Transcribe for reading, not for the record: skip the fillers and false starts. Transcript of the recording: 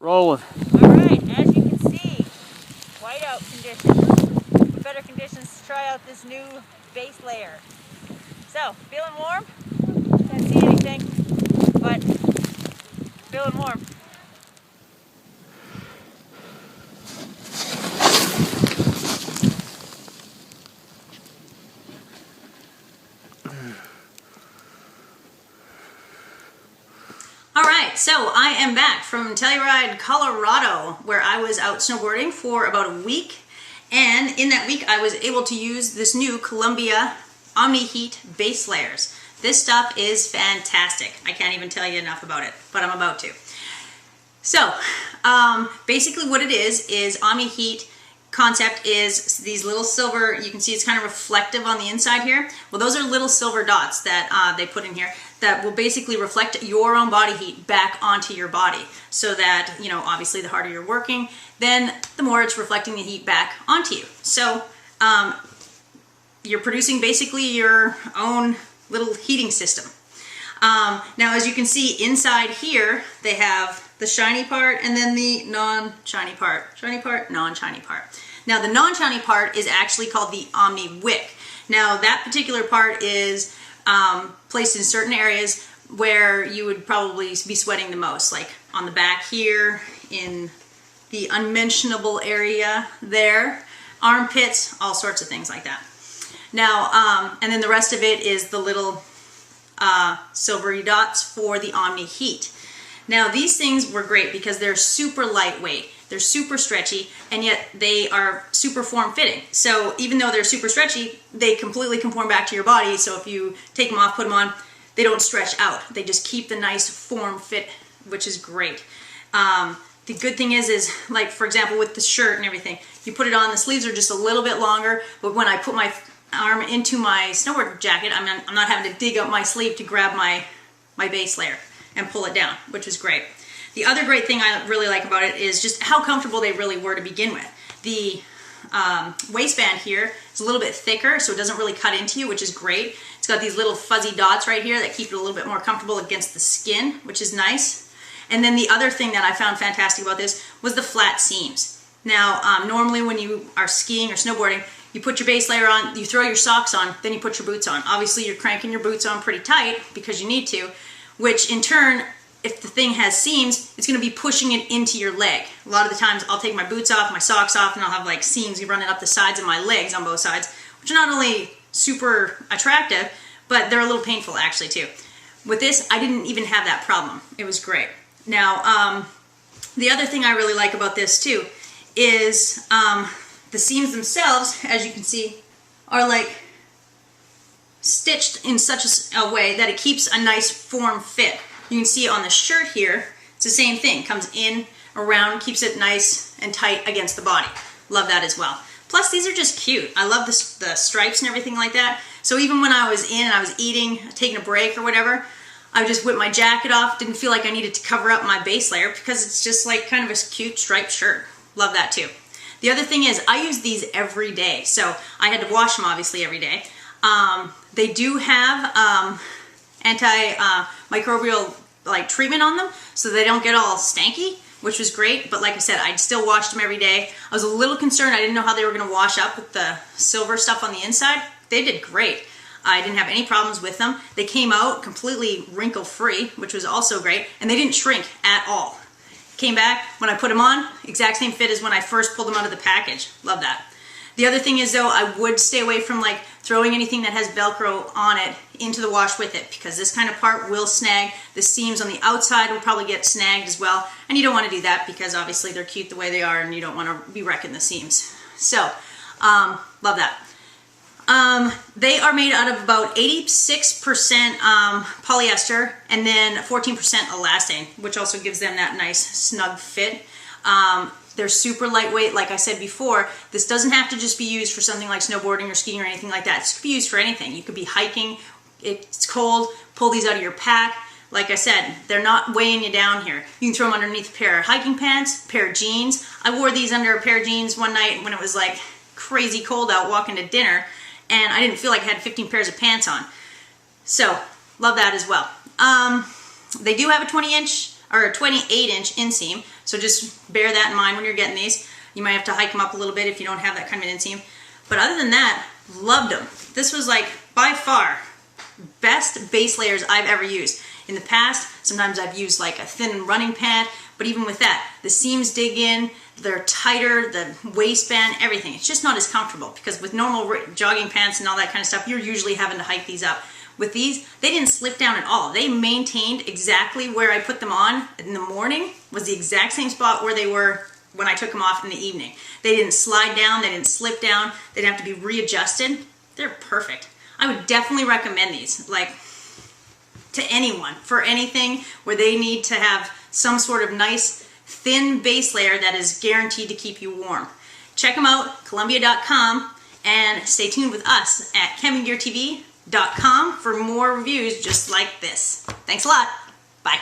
Rolling. Alright, as you can see, whiteout conditions. Better conditions to try out this new base layer. So, feeling warm? Can't see anything, but feeling warm. Alright, so I am back from Telluride, Colorado, where I was out snowboarding for about a week. And in that week, I was able to use this new Columbia Omni Heat base layers. This stuff is fantastic. I can't even tell you enough about it, but I'm about to. So, basically what it is Omni Heat concept is these little silver, you can see it's kind of reflective on the inside here. Well, those are little silver dots that they put in here that will basically reflect your own body heat back onto your body, so that, you know, obviously the harder you're working, then the more it's reflecting the heat back onto you. So you're producing basically your own little heating system. Now, as you can see inside here, they have the shiny part and then the non-shiny part. Shiny part, non-shiny part. Now, the non-shiny part is actually called the Omni Wick. Now, that particular part is placed in certain areas where you would probably be sweating the most, like on the back here, in the unmentionable area there, armpits, all sorts of things like that. Now, and then the rest of it is the little silvery dots for the Omni Heat. Now, these things were great because they're super lightweight, they're super stretchy, and yet they are super form-fitting. So even though they're super stretchy, they completely conform back to your body. So if you take them off, put them on, they don't stretch out. They just keep the nice form fit, which is great. The good thing is like, for example, with the shirt and everything, you put it on, the sleeves are just a little bit longer, but when I put my arm into my snowboard jacket, I'm not having to dig up my sleeve to grab my base layer and pull it down, which is great. The other great thing I really like about it is just how comfortable they really were to begin with. The waistband here is a little bit thicker, so it doesn't really cut into you, which is great. It's got these little fuzzy dots right here that keep it a little bit more comfortable against the skin, which is nice. And then the other thing that I found fantastic about this was the flat seams. Now, normally when you are skiing or snowboarding, you put your base layer on, you throw your socks on, then you put your boots on. Obviously, you're cranking your boots on pretty tight because you need to, which in turn, if the thing has seams, it's going to be pushing it into your leg. A lot of the times I'll take my boots off, my socks off, and I'll have like seams running up the sides of my legs on both sides, which are not only super attractive, but they're a little painful actually too. With this, I didn't even have that problem. It was great. Now, the other thing I really like about this too is the seams themselves, as you can see, are like stitched in such a way that it keeps a nice form fit. You can see on the shirt here, it's the same thing. Comes in, around, keeps it nice and tight against the body. Love that as well. Plus, these are just cute. I love the stripes and everything like that. So even when I was in and I was eating, taking a break or whatever, I just whipped my jacket off. Didn't feel like I needed to cover up my base layer because it's just like kind of a cute striped shirt. Love that too. The other thing is I use these every day. So I had to wash them obviously every day. They do have antimicrobial like treatment on them, so they don't get all stanky, which was great. But like I said, I still washed them every day. I was a little concerned. I didn't know how they were going to wash up with the silver stuff on the inside. They did great. I didn't have any problems with them. They came out completely wrinkle-free, which was also great, and they didn't shrink at all. Came back, when I put them on, exact same fit as when I first pulled them out of the package. Love that. The other thing is though, I would stay away from like throwing anything that has Velcro on it into the wash with it, because this kind of part will snag. The seams on the outside will probably get snagged as well, and you don't want to do that because obviously they're cute the way they are and you don't want to be wrecking the seams. So, love that. They are made out of about 86% polyester and then 14% elastane, which also gives them that nice snug fit. They're super lightweight, like I said before. This doesn't have to just be used for something like snowboarding or skiing or anything like that. It could be used for anything. You could be hiking, it's cold, pull these out of your pack. Like I said, they're not weighing you down here. You can throw them underneath a pair of hiking pants, a pair of jeans. I wore these under a pair of jeans one night when it was like crazy cold out walking to dinner, and I didn't feel like I had 15 pairs of pants on. So, love that as well. They do have a 20-inch or a 28-inch inseam. So just bear that in mind when you're getting these. You might have to hike them up a little bit if you don't have that kind of an inseam. But other than that, loved them. This was like by far best base layers I've ever used. In the past, sometimes I've used like a thin running pant, but even with that, the seams dig in, they're tighter, the waistband, everything. It's just not as comfortable because with normal jogging pants and all that kind of stuff, you're usually having to hike these up. With these, they didn't slip down at all. They maintained exactly where I put them on in the morning, was the exact same spot where they were when I took them off in the evening. They didn't slide down, they didn't slip down, they didn't have to be readjusted. They're perfect. I would definitely recommend these, like, to anyone for anything where they need to have some sort of nice thin base layer that is guaranteed to keep you warm. Check them out, Columbia.com, and stay tuned with us at campinggeartv.com for more reviews just like this. Thanks a lot. Bye.